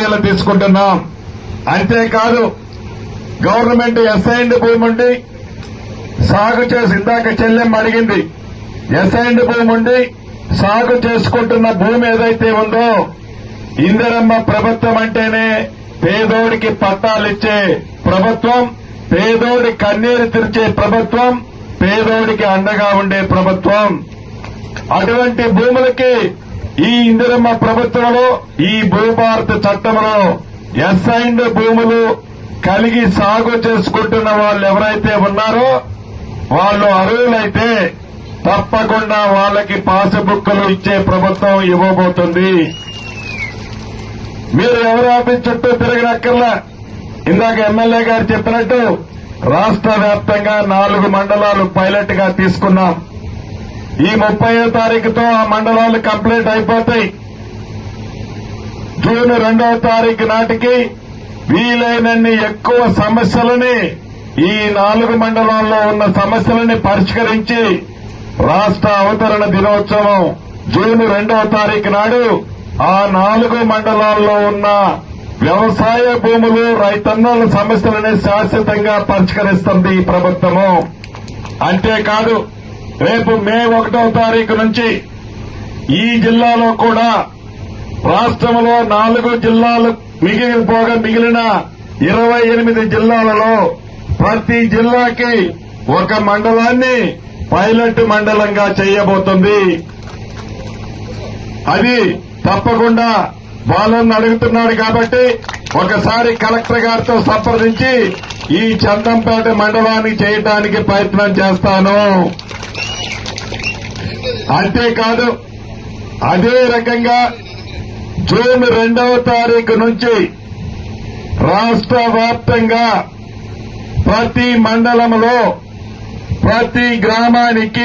చర్యలు తీసుకుంటున్నాం. అంతేకాదు గవర్నమెంట్ అసైన్డ్ భూమి ఉండి సాగు చేసి, ఇందాక చెల్లెమ్మ అడిగింది, అసైన్డ్ భూమి ఉండి సాగు చేసుకుంటున్న భూమి ఏదైతే ఉందో, ఇందిరమ్మ ప్రభుత్వం అంటేనే పేదోడికి పట్టాలిచ్చే ప్రభుత్వం, పేదోడి కన్నీరు తెరిచే ప్రభుత్వం, పేదోడికి అండగా ఉండే ప్రభుత్వం. అటువంటి భూములకి ఈ ఇందిరమ్మ ప్రభుత్వంలో, ఈ భూభారత చట్టంలో అసైన్డ్ భూములు కలిగి సాగు చేసుకుంటున్న వాళ్ళు ఎవరైతే ఉన్నారో వాళ్ళు అర్హులైతే తప్పకుండా వాళ్ళకి పాస్బుక్లు ఇచ్చే ప్రభుత్వం ఇవ్వబోతుంది. మీరు ఎవరు ఆఫీస్ చుట్టూ తిరగనక్కర్లా. ఇందాక ఎమ్మెల్యే గారు చెప్పినట్టు రాష్ట్ర వ్యాప్తంగా 4 మండలాలు పైలట్ గా తీసుకున్నాం. ఈ 30వ తారీఖుతో ఆ మండలాలు కంప్లీట్ అయిపోతాయి. జూన్ 2వ తారీఖు నాటికి వీలైనన్ని ఎక్కువ సమస్యలని, ఈ 4 మండలాల్లో ఉన్న సమస్యలని పరిష్కరించి రాష్ట్ర అవతరణ దినోత్సవం జూన్ 2వ తారీఖు నాడు ఆ 4 మండలాల్లో ఉన్న వ్యవసాయ భూములు, రైతన్నల సమస్యలని శాశ్వతంగా పరిష్కరిస్తుంది ఈ ప్రభుత్వము. అంతేకాదు రేపు మే 1వ తారీఖు నుంచి ఈ జిల్లాలో కూడా రాష్ట్రంలో 4 జిల్లాలు మిగిలిన 28 జిల్లాలలో ప్రతి జిల్లాకి ఒక మండలాన్ని పైలట్ మండలంగా చేయబోతుంది. అది తప్పకుండా వాళ్ళని అడుగుతున్నాడు కాబట్టి ఒకసారి కలెక్టర్ గారితో సంప్రదించి ఈ చందంపేట మండలాన్ని చేయడానికి ప్రయత్నం చేస్తాను. అంతేకాదు అదే రకంగా జూన్ 2వ తారీఖు నుంచి రాష్ట్ర వ్యాప్తంగా ప్రతి మండలంలో ప్రతి గ్రామానికి